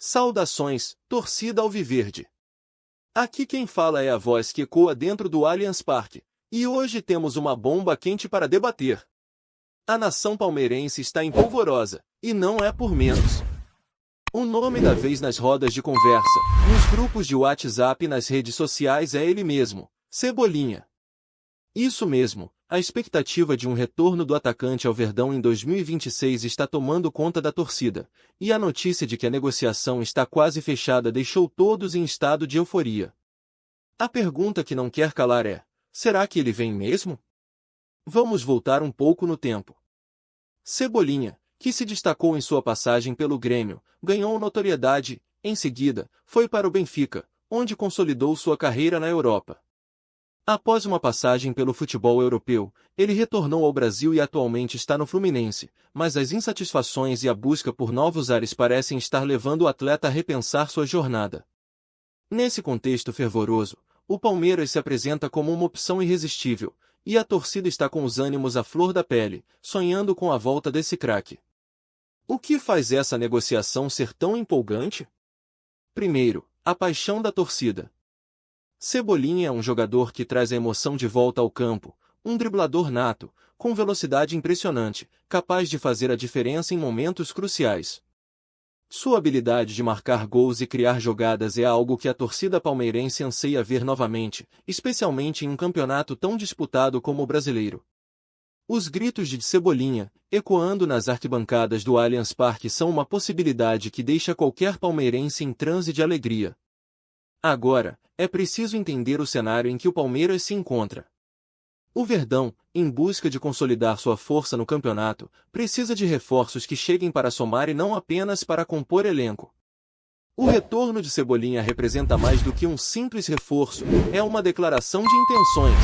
Saudações, torcida alviverde. Aqui quem fala é a voz que ecoa dentro do Allianz Parque, e hoje temos uma bomba quente para debater. A nação palmeirense está em polvorosa, e não é por menos. O nome da vez nas rodas de conversa, nos grupos de WhatsApp e nas redes sociais é ele mesmo, Cebolinha. Isso mesmo, a expectativa de um retorno do atacante ao Verdão em 2026 está tomando conta da torcida, e a notícia de que a negociação está quase fechada deixou todos em estado de euforia. A pergunta que não quer calar é: será que ele vem mesmo? Vamos voltar um pouco no tempo. Cebolinha, que se destacou em sua passagem pelo Grêmio, ganhou notoriedade, em seguida, foi para o Benfica, onde consolidou sua carreira na Europa. Após uma passagem pelo futebol europeu, ele retornou ao Brasil e atualmente está no Fluminense, mas as insatisfações e a busca por novos ares parecem estar levando o atleta a repensar sua jornada. Nesse contexto fervoroso, o Palmeiras se apresenta como uma opção irresistível, e a torcida está com os ânimos à flor da pele, sonhando com a volta desse craque. O que faz essa negociação ser tão empolgante? Primeiro, a paixão da torcida. Cebolinha é um jogador que traz a emoção de volta ao campo, um driblador nato, com velocidade impressionante, capaz de fazer a diferença em momentos cruciais. Sua habilidade de marcar gols e criar jogadas é algo que a torcida palmeirense anseia ver novamente, especialmente em um campeonato tão disputado como o brasileiro. Os gritos de Cebolinha, ecoando nas arquibancadas do Allianz Parque, são uma possibilidade que deixa qualquer palmeirense em transe de alegria. Agora, é preciso entender o cenário em que o Palmeiras se encontra. O Verdão, em busca de consolidar sua força no campeonato, precisa de reforços que cheguem para somar e não apenas para compor elenco. O retorno de Cebolinha representa mais do que um simples reforço, é uma declaração de intenções.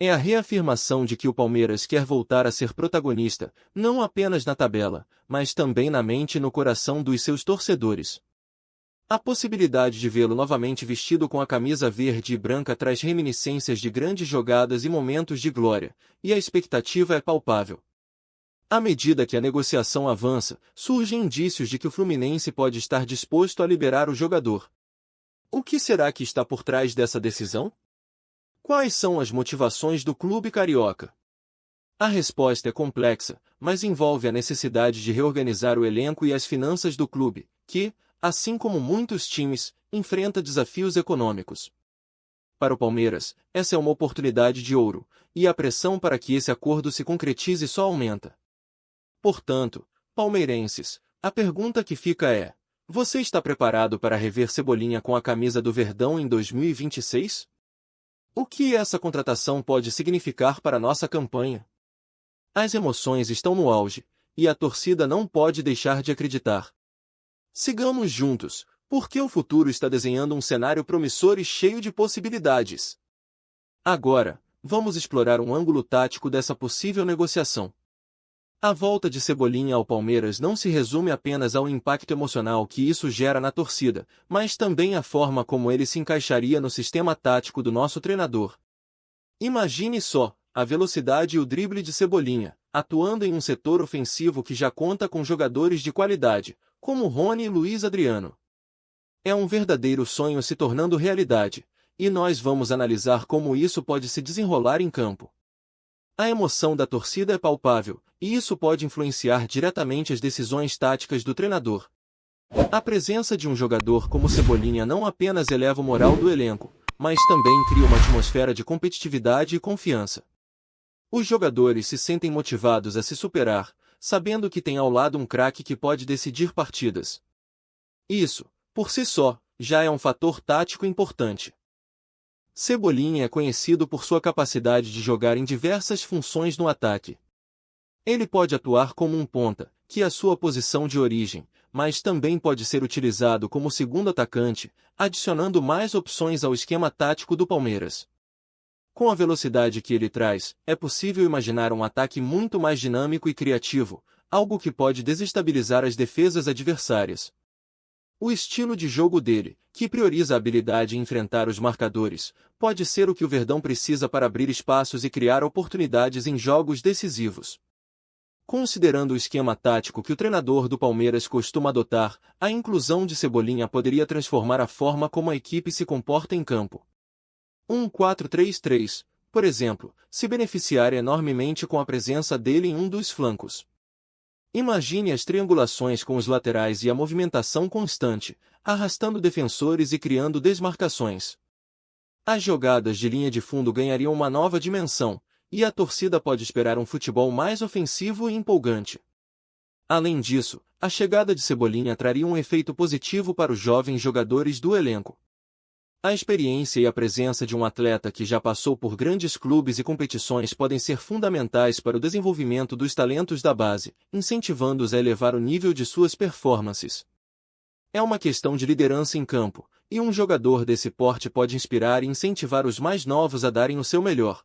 É a reafirmação de que o Palmeiras quer voltar a ser protagonista, não apenas na tabela, mas também na mente e no coração dos seus torcedores. A possibilidade de vê-lo novamente vestido com a camisa verde e branca traz reminiscências de grandes jogadas e momentos de glória, e a expectativa é palpável. À medida que a negociação avança, surgem indícios de que o Fluminense pode estar disposto a liberar o jogador. O que será que está por trás dessa decisão? Quais são as motivações do clube carioca? A resposta é complexa, mas envolve a necessidade de reorganizar o elenco e as finanças do clube, que, assim como muitos times, enfrenta desafios econômicos. Para o Palmeiras, essa é uma oportunidade de ouro, e a pressão para que esse acordo se concretize só aumenta. Portanto, palmeirenses, a pergunta que fica é: você está preparado para rever Cebolinha com a camisa do Verdão em 2026? O que essa contratação pode significar para nossa campanha? As emoções estão no auge, e a torcida não pode deixar de acreditar. Sigamos juntos, porque o futuro está desenhando um cenário promissor e cheio de possibilidades. Agora, vamos explorar um ângulo tático dessa possível negociação. A volta de Cebolinha ao Palmeiras não se resume apenas ao impacto emocional que isso gera na torcida, mas também à forma como ele se encaixaria no sistema tático do nosso treinador. Imagine só, a velocidade e o drible de Cebolinha, atuando em um setor ofensivo que já conta com jogadores de qualidade, como Rony e Luiz Adriano. É um verdadeiro sonho se tornando realidade, e nós vamos analisar como isso pode se desenrolar em campo. A emoção da torcida é palpável, e isso pode influenciar diretamente as decisões táticas do treinador. A presença de um jogador como Cebolinha não apenas eleva o moral do elenco, mas também cria uma atmosfera de competitividade e confiança. Os jogadores se sentem motivados a se superar, sabendo que tem ao lado um craque que pode decidir partidas. Isso, por si só, já é um fator tático importante. Cebolinha é conhecido por sua capacidade de jogar em diversas funções no ataque. Ele pode atuar como um ponta, que é a sua posição de origem, mas também pode ser utilizado como segundo atacante, adicionando mais opções ao esquema tático do Palmeiras. Com a velocidade que ele traz, é possível imaginar um ataque muito mais dinâmico e criativo, algo que pode desestabilizar as defesas adversárias. O estilo de jogo dele, que prioriza a habilidade em enfrentar os marcadores, pode ser o que o Verdão precisa para abrir espaços e criar oportunidades em jogos decisivos. Considerando o esquema tático que o treinador do Palmeiras costuma adotar, a inclusão de Cebolinha poderia transformar a forma como a equipe se comporta em campo. 4-3-3, por exemplo, se beneficiar enormemente com a presença dele em um dos flancos. Imagine as triangulações com os laterais e a movimentação constante, arrastando defensores e criando desmarcações. As jogadas de linha de fundo ganhariam uma nova dimensão, e a torcida pode esperar um futebol mais ofensivo e empolgante. Além disso, a chegada de Cebolinha traria um efeito positivo para os jovens jogadores do elenco. A experiência e a presença de um atleta que já passou por grandes clubes e competições podem ser fundamentais para o desenvolvimento dos talentos da base, incentivando-os a elevar o nível de suas performances. É uma questão de liderança em campo, e um jogador desse porte pode inspirar e incentivar os mais novos a darem o seu melhor.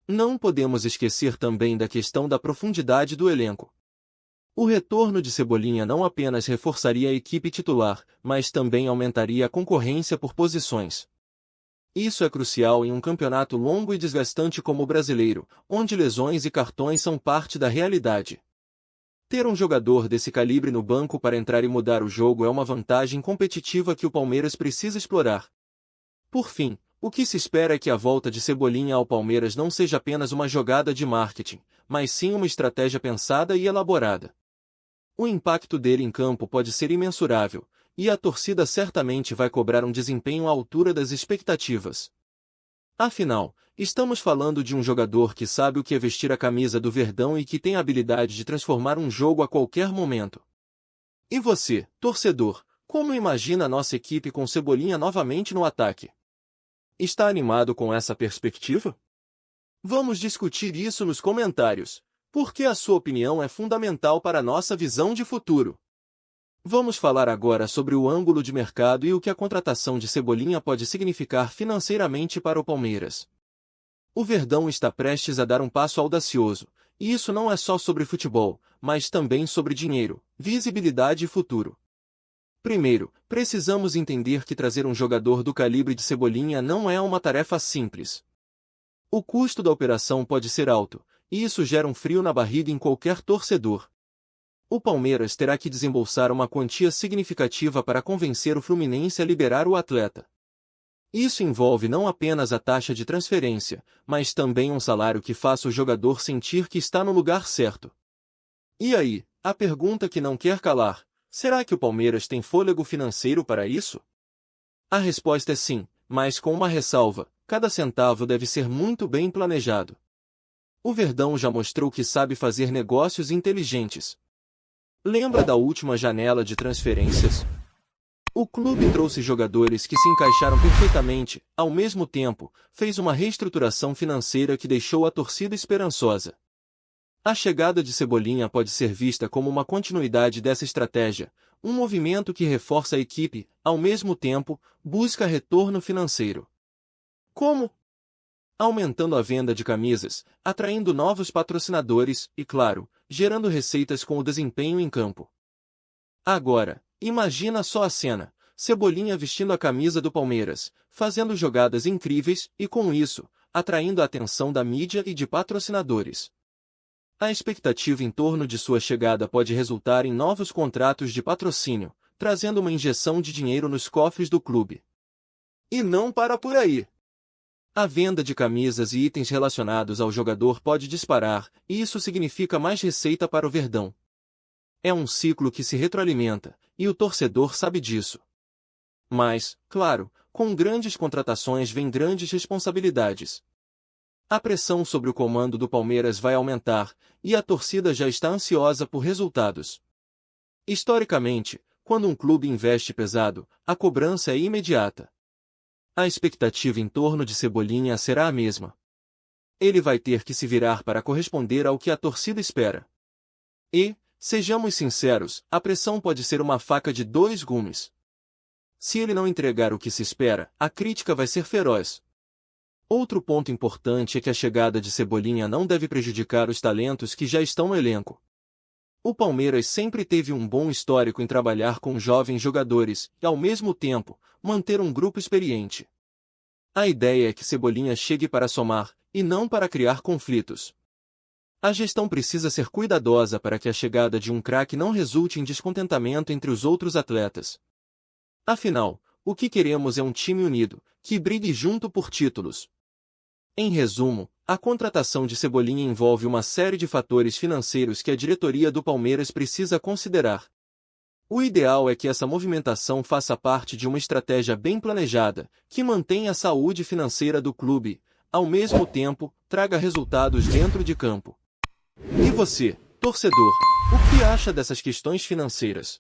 Não podemos esquecer também da questão da profundidade do elenco. O retorno de Cebolinha não apenas reforçaria a equipe titular, mas também aumentaria a concorrência por posições. Isso é crucial em um campeonato longo e desgastante como o brasileiro, onde lesões e cartões são parte da realidade. Ter um jogador desse calibre no banco para entrar e mudar o jogo é uma vantagem competitiva que o Palmeiras precisa explorar. Por fim, o que se espera é que a volta de Cebolinha ao Palmeiras não seja apenas uma jogada de marketing, mas sim uma estratégia pensada e elaborada. O impacto dele em campo pode ser imensurável, e a torcida certamente vai cobrar um desempenho à altura das expectativas. Afinal, estamos falando de um jogador que sabe o que é vestir a camisa do Verdão e que tem a habilidade de transformar um jogo a qualquer momento. E você, torcedor, como imagina a nossa equipe com Cebolinha novamente no ataque? Está animado com essa perspectiva? Vamos discutir isso nos comentários, porque a sua opinião é fundamental para a nossa visão de futuro. Vamos falar agora sobre o ângulo de mercado e o que a contratação de Cebolinha pode significar financeiramente para o Palmeiras. O Verdão está prestes a dar um passo audacioso, e isso não é só sobre futebol, mas também sobre dinheiro, visibilidade e futuro. Primeiro, precisamos entender que trazer um jogador do calibre de Cebolinha não é uma tarefa simples. O custo da operação pode ser alto, e isso gera um frio na barriga em qualquer torcedor. O Palmeiras terá que desembolsar uma quantia significativa para convencer o Fluminense a liberar o atleta. Isso envolve não apenas a taxa de transferência, mas também um salário que faça o jogador sentir que está no lugar certo. E aí, a pergunta que não quer calar: será que o Palmeiras tem fôlego financeiro para isso? A resposta é sim, mas com uma ressalva: cada centavo deve ser muito bem planejado. O Verdão já mostrou que sabe fazer negócios inteligentes. Lembra da última janela de transferências? O clube trouxe jogadores que se encaixaram perfeitamente, ao mesmo tempo, fez uma reestruturação financeira que deixou a torcida esperançosa. A chegada de Cebolinha pode ser vista como uma continuidade dessa estratégia, um movimento que reforça a equipe, ao mesmo tempo, busca retorno financeiro. Como? Aumentando a venda de camisas, atraindo novos patrocinadores e, claro, gerando receitas com o desempenho em campo. Agora, imagina só a cena: Cebolinha vestindo a camisa do Palmeiras, fazendo jogadas incríveis e, com isso, atraindo a atenção da mídia e de patrocinadores. A expectativa em torno de sua chegada pode resultar em novos contratos de patrocínio, trazendo uma injeção de dinheiro nos cofres do clube. E não para por aí. A venda de camisas e itens relacionados ao jogador pode disparar, e isso significa mais receita para o Verdão. É um ciclo que se retroalimenta, e o torcedor sabe disso. Mas, claro, com grandes contratações vem grandes responsabilidades. A pressão sobre o comando do Palmeiras vai aumentar, e a torcida já está ansiosa por resultados. Historicamente, quando um clube investe pesado, a cobrança é imediata. A expectativa em torno de Cebolinha será a mesma. Ele vai ter que se virar para corresponder ao que a torcida espera. E, sejamos sinceros, a pressão pode ser uma faca de dois gumes. Se ele não entregar o que se espera, a crítica vai ser feroz. Outro ponto importante é que a chegada de Cebolinha não deve prejudicar os talentos que já estão no elenco. O Palmeiras sempre teve um bom histórico em trabalhar com jovens jogadores e, ao mesmo tempo, manter um grupo experiente. A ideia é que Cebolinha chegue para somar, e não para criar conflitos. A gestão precisa ser cuidadosa para que a chegada de um craque não resulte em descontentamento entre os outros atletas. Afinal, o que queremos é um time unido, que brigue junto por títulos. Em resumo, a contratação de Cebolinha envolve uma série de fatores financeiros que a diretoria do Palmeiras precisa considerar. O ideal é que essa movimentação faça parte de uma estratégia bem planejada, que mantenha a saúde financeira do clube, ao mesmo tempo, traga resultados dentro de campo. E você, torcedor, o que acha dessas questões financeiras?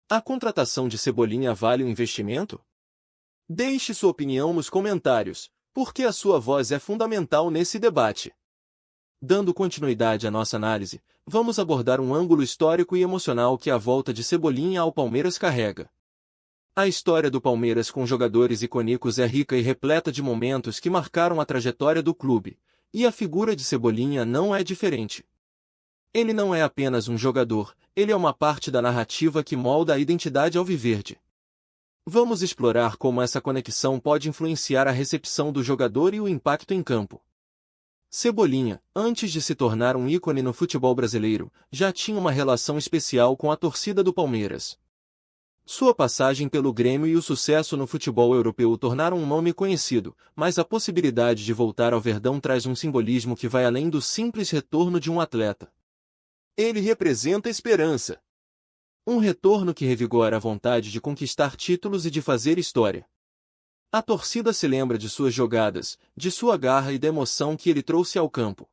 A contratação de Cebolinha vale o investimento? Deixe sua opinião nos comentários, porque a sua voz é fundamental nesse debate. Dando continuidade à nossa análise, vamos abordar um ângulo histórico e emocional que a volta de Cebolinha ao Palmeiras carrega. A história do Palmeiras com jogadores icônicos é rica e repleta de momentos que marcaram a trajetória do clube, e a figura de Cebolinha não é diferente. Ele não é apenas um jogador, ele é uma parte da narrativa que molda a identidade alviverde. Vamos explorar como essa conexão pode influenciar a recepção do jogador e o impacto em campo. Cebolinha, antes de se tornar um ícone no futebol brasileiro, já tinha uma relação especial com a torcida do Palmeiras. Sua passagem pelo Grêmio e o sucesso no futebol europeu o tornaram um nome conhecido, mas a possibilidade de voltar ao Verdão traz um simbolismo que vai além do simples retorno de um atleta. Ele representa esperança. Um retorno que revigora a vontade de conquistar títulos e de fazer história. A torcida se lembra de suas jogadas, de sua garra e da emoção que ele trouxe ao campo.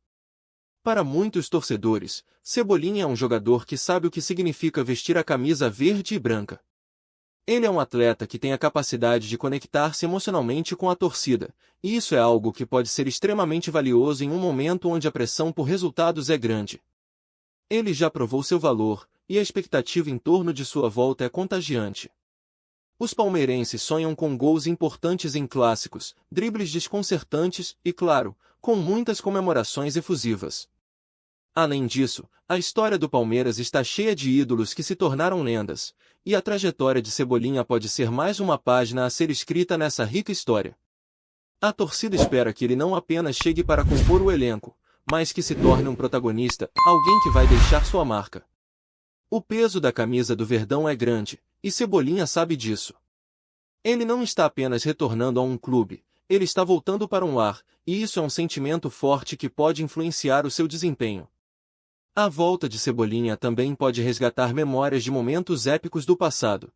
Para muitos torcedores, Cebolinha é um jogador que sabe o que significa vestir a camisa verde e branca. Ele é um atleta que tem a capacidade de conectar-se emocionalmente com a torcida, e isso é algo que pode ser extremamente valioso em um momento onde a pressão por resultados é grande. Ele já provou seu valor, e a expectativa em torno de sua volta é contagiante. Os palmeirenses sonham com gols importantes em clássicos, dribles desconcertantes e, claro, com muitas comemorações efusivas. Além disso, a história do Palmeiras está cheia de ídolos que se tornaram lendas, e a trajetória de Cebolinha pode ser mais uma página a ser escrita nessa rica história. A torcida espera que ele não apenas chegue para compor o elenco, mas que se torne um protagonista, alguém que vai deixar sua marca. O peso da camisa do Verdão é grande, e Cebolinha sabe disso. Ele não está apenas retornando a um clube, ele está voltando para um lar, e isso é um sentimento forte que pode influenciar o seu desempenho. A volta de Cebolinha também pode resgatar memórias de momentos épicos do passado.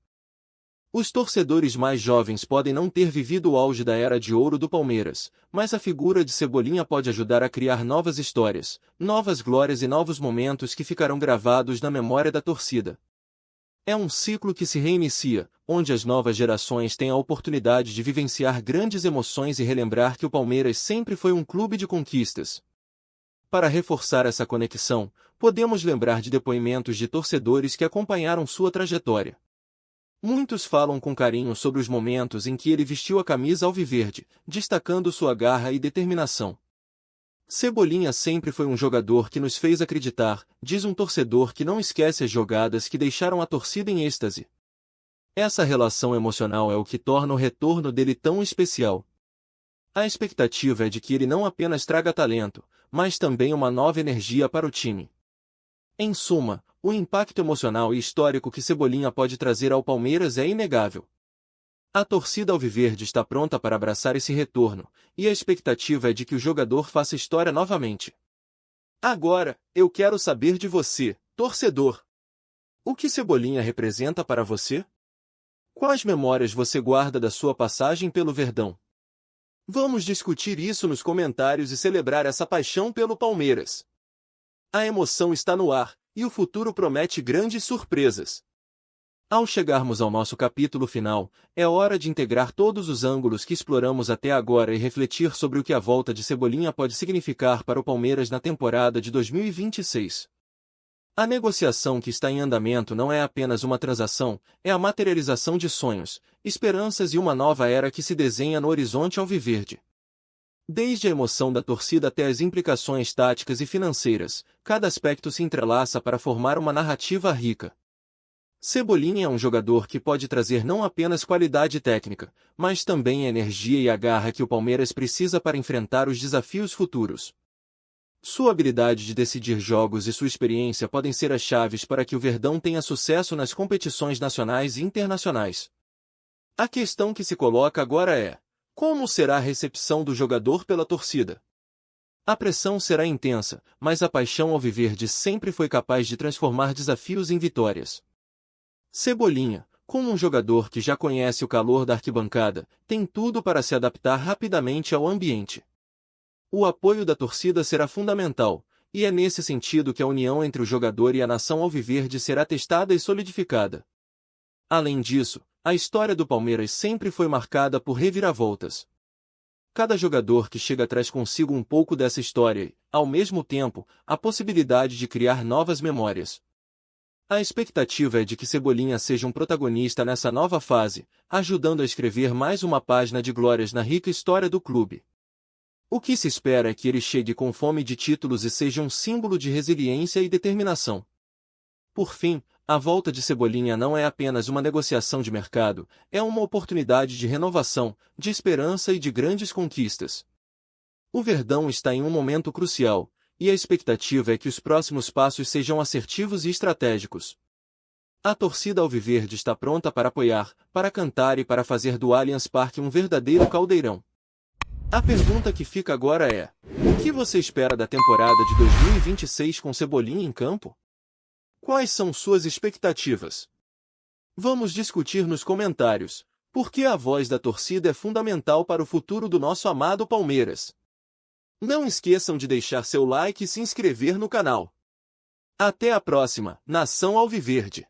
Os torcedores mais jovens podem não ter vivido o auge da era de ouro do Palmeiras, mas a figura de Cebolinha pode ajudar a criar novas histórias, novas glórias e novos momentos que ficarão gravados na memória da torcida. É um ciclo que se reinicia, onde as novas gerações têm a oportunidade de vivenciar grandes emoções e relembrar que o Palmeiras sempre foi um clube de conquistas. Para reforçar essa conexão, podemos lembrar de depoimentos de torcedores que acompanharam sua trajetória. Muitos falam com carinho sobre os momentos em que ele vestiu a camisa alviverde, destacando sua garra e determinação. Cebolinha sempre foi um jogador que nos fez acreditar, diz um torcedor que não esquece as jogadas que deixaram a torcida em êxtase. Essa relação emocional é o que torna o retorno dele tão especial. A expectativa é de que ele não apenas traga talento, mas também uma nova energia para o time. Em suma, o impacto emocional e histórico que Cebolinha pode trazer ao Palmeiras é inegável. A torcida alviverde está pronta para abraçar esse retorno, e a expectativa é de que o jogador faça história novamente. Agora, eu quero saber de você, torcedor. O que Cebolinha representa para você? Quais memórias você guarda da sua passagem pelo Verdão? Vamos discutir isso nos comentários e celebrar essa paixão pelo Palmeiras. A emoção está no ar, e o futuro promete grandes surpresas. Ao chegarmos ao nosso capítulo final, é hora de integrar todos os ângulos que exploramos até agora e refletir sobre o que a volta de Cebolinha pode significar para o Palmeiras na temporada de 2026. A negociação que está em andamento não é apenas uma transação, é a materialização de sonhos, esperanças e uma nova era que se desenha no horizonte alviverde. Desde a emoção da torcida até as implicações táticas e financeiras, cada aspecto se entrelaça para formar uma narrativa rica. Cebolinha é um jogador que pode trazer não apenas qualidade técnica, mas também a energia e a garra que o Palmeiras precisa para enfrentar os desafios futuros. Sua habilidade de decidir jogos e sua experiência podem ser as chaves para que o Verdão tenha sucesso nas competições nacionais e internacionais. A questão que se coloca agora é: como será a recepção do jogador pela torcida? A pressão será intensa, mas a paixão alviverde sempre foi capaz de transformar desafios em vitórias. Cebolinha, como um jogador que já conhece o calor da arquibancada, tem tudo para se adaptar rapidamente ao ambiente. O apoio da torcida será fundamental, e é nesse sentido que a união entre o jogador e a nação alviverde será testada e solidificada. Além disso, a história do Palmeiras sempre foi marcada por reviravoltas. Cada jogador que chega traz consigo um pouco dessa história e, ao mesmo tempo, a possibilidade de criar novas memórias. A expectativa é de que Cebolinha seja um protagonista nessa nova fase, ajudando a escrever mais uma página de glórias na rica história do clube. O que se espera é que ele chegue com fome de títulos e seja um símbolo de resiliência e determinação. Por fim, a volta de Cebolinha não é apenas uma negociação de mercado, é uma oportunidade de renovação, de esperança e de grandes conquistas. O Verdão está em um momento crucial, e a expectativa é que os próximos passos sejam assertivos e estratégicos. A torcida alviverde está pronta para apoiar, para cantar e para fazer do Allianz Parque um verdadeiro caldeirão. A pergunta que fica agora é: o que você espera da temporada de 2026 com Cebolinha em campo? Quais são suas expectativas? Vamos discutir nos comentários, porque a voz da torcida é fundamental para o futuro do nosso amado Palmeiras. Não esqueçam de deixar seu like e se inscrever no canal. Até a próxima, Nação Alviverde!